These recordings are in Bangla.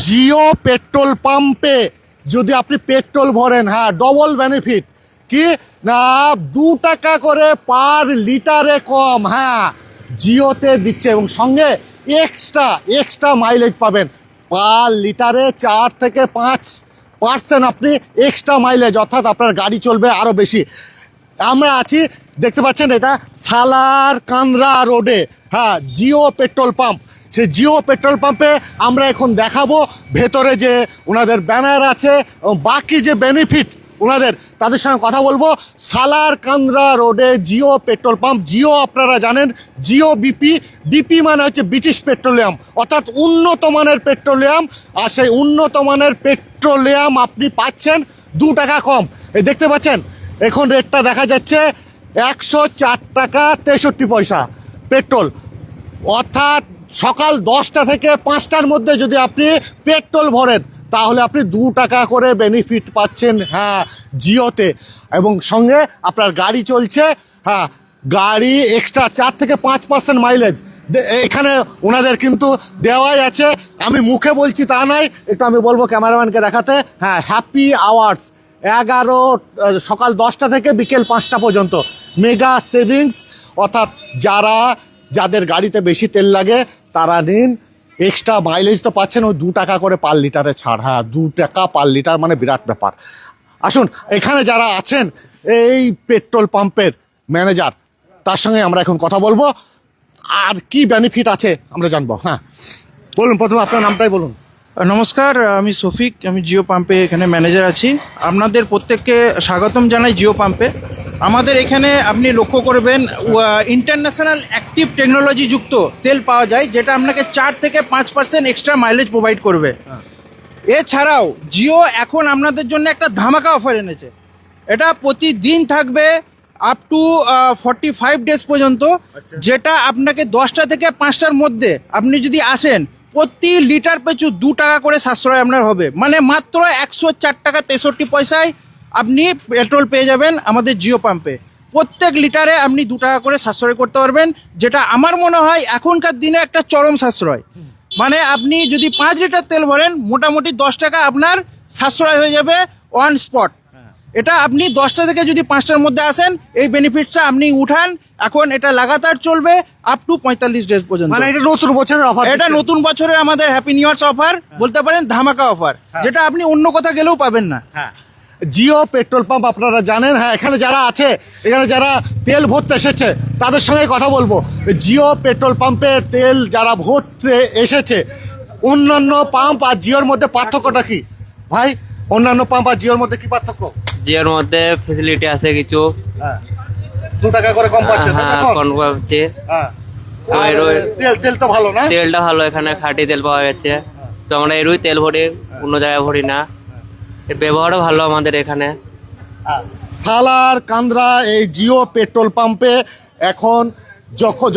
জিও পেট্রোল পাম্পে যদি আপনি পেট্রোল ভরেন, হ্যাঁ, ডবল বেনিফিট কি না, 2 টাকা করে পার লিটারে কম, হ্যাঁ, জিওতে দিচ্ছে এবং সঙ্গে এক্সট্রা মাইলেজ পাবেন। পার লিটারে 4 থেকে 5% আপনি এক্সট্রা মাইলেজ, অর্থাৎ আপনার গাড়ি চলবে আরও বেশি। আমরা আছি, দেখতে পাচ্ছেন, এটা সালার কান্দ্রা রোডে, হ্যাঁ, জিও পেট্রোল পাম্প। সেই জিও পেট্রোল পাম্পে আমরা এখন দেখাবো ভেতরে যে ওনাদের ব্যানার আছে এবং বাকি যে বেনিফিট ওনাদের, তাদের সঙ্গে কথা বলবো। সালার কান্দ্রা রোডে জিও পেট্রোল পাম্প। জিও আপনারা জানেন, জিও বিপি মানে হচ্ছে ব্রিটিশ পেট্রোলিয়াম, অর্থাৎ উন্নত মানের পেট্রোলিয়াম। আর সেই উন্নত মানের পেট্রোলিয়াম আপনি পাচ্ছেন 2 টাকা কম। এই দেখতে পাচ্ছেন, এখন রেটটা দেখা যাচ্ছে 104 টাকা 63 পয়সা পেট্রোল, অর্থাৎ সকাল 10টা থেকে 5টার মধ্যে যদি আপনি পেট্রোল ভরেন তাহলে আপনি 2 টাকা করে বেনিফিট পাচ্ছেন, হ্যাঁ, জিওতে। এবং সঙ্গে আপনার গাড়ি চলছে, হ্যাঁ, গাড়ি এক্সট্রা 4 থেকে 5% মাইলেজ এখানে ওনাদের কিন্তু দেওয়াই আছে। আমি মুখে বলছি তা নয়, একটু আমি বলবো ক্যামেরাম্যানকে দেখাতে। হ্যাঁ, হ্যাপি আওয়ার্স 11 সকাল 10টা থেকে বিকেল 5টা পর্যন্ত মেগা সেভিংস, অর্থাৎ যাদের গাড়িতে বেশি তেল লাগে তারা নিন, এক্সট্রা মাইলেজ তো পাচ্ছেন, ওই 2 টাকা করে পার লিটারে ছাড়, হ্যাঁ, 2 টাকা পার লিটার মানে বিরাট ব্যাপার। আসুন, এখানে যারা আছেন এই পেট্রোল পাম্পের ম্যানেজার, তার সঙ্গে আমরা এখন কথা বলবো, আর কি বেনিফিট আছে আমরা জানবো। হ্যাঁ, বলুন, প্রথমে আপনার নামটাই বলুন। নমস্কার, আমি শফিক, আমি জিও পাম্পে এখানে ম্যানেজার আছি। আপনাদের প্রত্যেককে স্বাগতম জানাই জিও পাম্পে। আমাদের এখানে আপনি লক্ষ্য করবেন ইন্টারন্যাশনাল অ্যাক্টিভ টেকনোলজি যুক্ত তেল পাওয়া যায়, যেটা আপনাকে 4 থেকে 5% এক্সট্রা মাইলেজ প্রোভাইড করবে। এছাড়াও জিও এখন আপনাদের জন্য একটা ধামাকা অফার এনেছে। এটা প্রতিদিন থাকবে আপ টু 45 ডেজ পর্যন্ত, যেটা আপনাকে 10টা থেকে 5টার মধ্যে আপনি যদি আসেন, প্রতি লিটার পিছু 2 টাকা করে সাশ্রয় আপনার হবে। মানে মাত্র 104 টাকা 63 পয়সায় আপনি পেট্রোল পেয়ে যাবেন আমাদের জিও পাম্পে। প্রত্যেক লিটারে আপনি 2 টাকা করে সাশ্রয় করতে পারবেন, যেটা আমার মনে হয় এখনকার দিনে একটা চরম সাশ্রয়। মানে আপনি যদি 5 লিটার তেল ভরেন, মোটামুটি 10 টাকা আপনার সাশ্রয় হয়ে যাবে অন স্পট। এটা আপনি 10টা থেকে যদি 5টার মধ্যে আসেন, এই বেনিফিটটা আপনি উঠান। এখন এটা লাগাতার চলবে আপ টু 45 ডেজ পর্যন্ত। মানে এটা নতুন বছরের অফার, এটা নতুন বছরের আমাদের হ্যাপি নিউ ইয়ার্স অফার বলতে পারেন, ধামাকা অফার, যেটা আপনি অন্য কোথাও গেলেও পাবেন না। হ্যাঁ, জিও পেট্রোল পাম্প আপনারা জানেন। হ্যাঁ, এখানে যারা আছে, এখানে যারা তেল ভরতে এসেছে তাদের সঙ্গে কথা বলবো। জিও পেট্রোল পাম্পে তেল যারা ভরতে এসেছে, অন্যান্য পাম্প আর জিওর মধ্যে পার্থক্যটা কি ভাই? অন্যান্য পাম্প আর জিওর মধ্যে কি পার্থক্য? জিওর মধ্যে ফেসিলিটি আছে কিছু, হ্যাঁ, 2 টাকা করে কম পাচ্ছে, হ্যাঁ, কম পাচ্ছে। হ্যাঁ, আর তেল তো ভালো না, তেলটা ভালো, এখানে খাঁটি তেল পাওয়া যাচ্ছে। তো আমরা এরই তেল ভরি, অন্য জায়গায় ভরি না। এর ব্যবহারও ভালো আমাদের এখানে। সালার কান্দ্রা এই জিও পেট্রোল পাম্পে এখন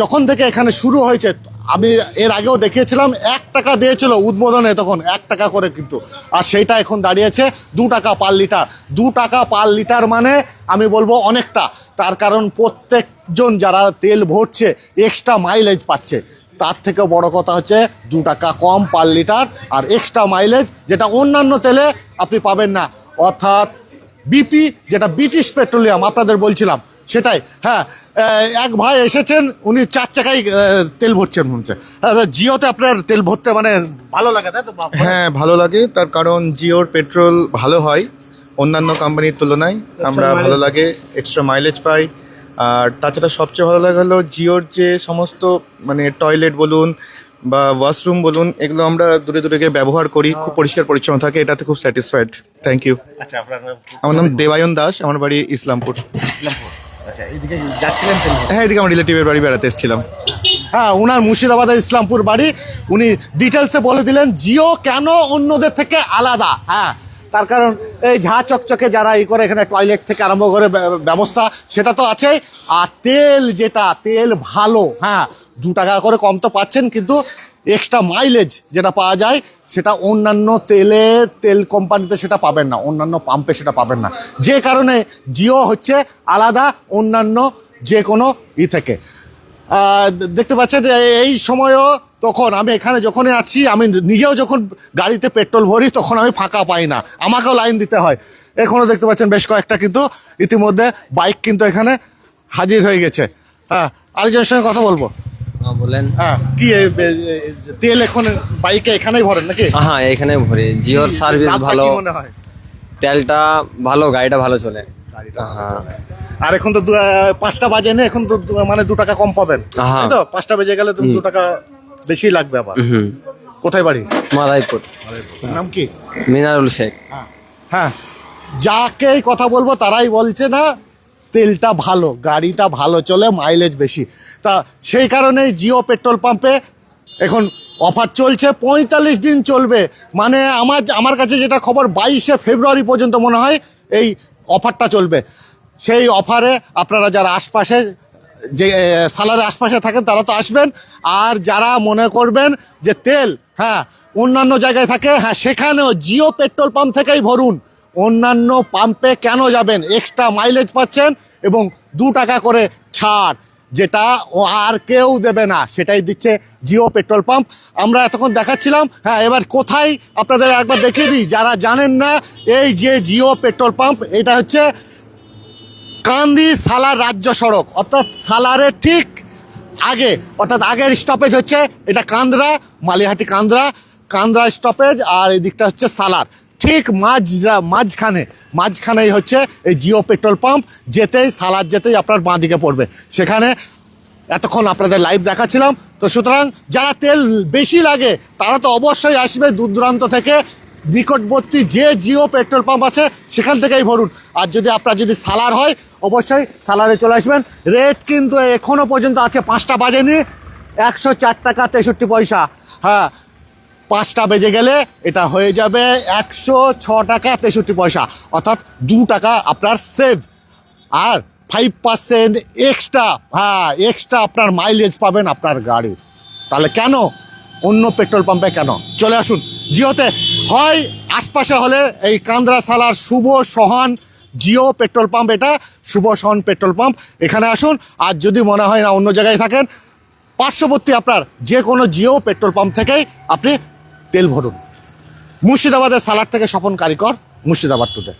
যখন থেকে এখানে শুরু হয়েছে, আমি এর আগেও দেখিয়েছিলাম, 1 টাকা দিয়েছিল উদ্বোধনে, তখন 1 টাকা করে কিন্তু, আর সেইটা এখন দাঁড়িয়েছে 2 টাকা পার লিটার। 2 টাকা পার লিটার মানে আমি বলবো অনেকটা, তার কারণ প্রত্যেকজন যারা তেল ভরছে এক্সট্রা মাইলেজ পাচ্ছে। তার থেকে বড় কথা হচ্ছে 2 টাকা কম পার লিটার আর এক্সট্রা মাইলেজ, যেটা অন্যান্য তেলে আপনি পাবেন না, অর্থাৎ বিপি, যেটা ব্রিটিশ পেট্রোলিয়াম আপনাদের বলছিলাম সেটাই। হ্যাঁ, এক ভাই এসেছেন, উনি 4 চাকায় তেল ভরছেন মনে হচ্ছে। জিওতে আপনার তেল ভরতে মানে ভালো লাগে, তাই তো? হ্যাঁ, ভালো লাগে, তার কারণ জিওর পেট্রোল ভালো হয় অন্যান্য কোম্পানির তুলনায়। আমরা ভালো লাগে, এক্সট্রা মাইলেজ পাই। আর তাছাড়া সবচেয়ে ভালো লাগে হলো জিওর যে সমস্ত মানে টয়লেট বলুন বা ওয়াশরুম বলুন, এগুলো আমরা দূরে দূরে গিয়ে ব্যবহার করি, খুব পরিষ্কার পরিচ্ছন্ন থাকে, এটাতে খুব স্যাটিসফাইড। Thank you. আচ্ছা, আপনার আমার নাম দেবায়ন দাস, আমার বাড়ি ইসলামপুর। আচ্ছা, এইদিকে যাচ্ছিলেন তেল ভরতে? হ্যাঁ, এদিকে আমার রিলেটিভের বাড়ি বেড়াতে এসেছিলাম। হ্যাঁ, উনার মুর্শিদাবাদের ইসলামপুর বাড়ি। উনি ডিটেলসে বলে দিলেন জিও কেন অন্যদের থেকে আলাদা। হ্যাঁ, তার কারণ এই ঝা চকচকে যারা এই করে, এখানে টয়লেট থেকে আরম্ভ করে ব্যবস্থা সেটা তো আছেই, আর তেল ভালো। হ্যাঁ, 2 টাকা করে কম তো পাচ্ছেন, কিন্তু এক্সট্রা মাইলেজ যেটা পাওয়া যায় সেটা অন্যান্য তেল কোম্পানিতে সেটা পাবেন না, অন্যান্য পাম্পে সেটা পাবেন না। যে কারণে জিও হচ্ছে আলাদা অন্যান্য যে কোনো থেকে। দেখতে পাচ্ছেন যে এই সময়ও তখন আমি এখানে যখনই আছি, আমি নিজেও যখন গাড়িতে পেট্রোল ভরি তখন আমি ফাঁকা পাই না, আমাকেও লাইন দিতে হয়। এখনও দেখতে পাচ্ছেন বেশ কয়েকটা কিন্তু ইতিমধ্যে বাইক কিন্তু এখানে হাজির হয়ে গেছে। হ্যাঁ, আরেকজনের সঙ্গে কথা বলবো। বলেন। হ্যাঁ, কি তেল এখন বাইকে এখানেই ভরেন নাকি? হ্যাঁ, এখানে ভরি। জিওর সার্ভিস লাভটা ভালো, কি মনে হয়? তেলটা ভালো, গাড়িটা ভালো চলে। হ্যাঁ, আর এখন তো 5টা বাজে না, এখন তো মানে 2 টাকা কম পাবেন। হ্যাঁ। তাই তো 5টা বেজে গেলে তো 2 টাকা বেশি লাগবে আবার। হুম, কোথায় বাড়ি? মাদারীপুর। নাম কি? মিনারুল শেখ। হ্যাঁ, যাকেই কথা বলবো তারাই বলছে না তেলটা ভালো, গাড়িটা ভালো চলে, মাইলেজ বেশি। তা সেই কারণেই জিও পেট্রোল পাম্পে এখন অফার চলছে, 45 দিন চলবে। মানে আমার কাছে যেটা খবর 22শে ফেব্রুয়ারি পর্যন্ত মনে হয় এই অফারটা চলবে। সেই অফারে আপনারা যারা আশপাশে যে সালারের আশপাশে থাকেন তারা তো আসবেন, আর যারা মনে করবেন যে তেল হ্যাঁ অন্যান্য জায়গায় থাকে, হ্যাঁ সেখানেও জিও পেট্রোল পাম্প থেকেই ভরুন। অন্যান্য পাম্পে কেন যাবেন? এক্সট্রা মাইলেজ পাচ্ছেন এবং 2 টাকা করে ছাড়, যেটা আর কেউ দেবে না, সেটাই দিচ্ছে জিও পেট্রোল পাম্প। আমরা এতক্ষণ দেখাচ্ছিলাম। হ্যাঁ, এবার কোথায় আপনাদের একবার দেখিয়ে দিই যারা জানেন না। এই যে জিও পেট্রোল পাম্প, এটা হচ্ছে কান্দি সালার রাজ্য সড়ক, অর্থাৎ সালারের ঠিক আগে, অর্থাৎ আগের স্টপেজ হচ্ছে এটা কান্দ্রা, মালিহাটি কান্দ্রা স্টপেজ, আর এই দিকটা হচ্ছে সালার। ঠিক মাঝখানেই হচ্ছে এই জিও পেট্রোল পাম্প। সালার যেতেই আপনার বাঁ দিকে পড়বে। সেখানে এতক্ষণ আপনাদের লাইভ দেখাচ্ছিলাম। তো সুতরাং যারা তেল বেশি লাগে তারা তো অবশ্যই আসবে দূর দূরান্ত থেকে, নিকটবর্তী যে জিও পেট্রোল পাম্প আছে সেখান থেকেই ভরুন। আর আপনার যদি সালার হয় অবশ্যই সালারে চলে আসবেন। রেট কিন্তু এখনও পর্যন্ত আছে, 5টা বাজেনি, 104 টাকা 63 পয়সা। হ্যাঁ, 5টা বেজে গেলে এটা হয়ে যাবে 106 টাকা 63 পয়সা, অর্থাৎ 2 টাকা আপনার সেভ। আর 5% এক্সট্রা, হ্যাঁ এক্সট্রা আপনার মাইলেজ পাবেন আপনার গাড়ি। তাহলে কেন অন্য পেট্রোল পাম্পে কেন? চলে আসুন জিওতে। হয় আশপাশে হলে এই কান্দ্রা সালার শুভ সহান জিও পেট্রোল পাম্প, এটা শুভ সহান পেট্রোল পাম্প, এখানে আসুন। আর যদি মনে হয় না অন্য জায়গায় থাকেন, পার্শ্ববর্তী আপনার যে কোনো জিও পেট্রোল পাম্প থেকেই আপনি তেল ভরুন। মুর্শিদাবাদের সালার থেকে স্বপন কারিকর, মুর্শিদাবাদ টুডে।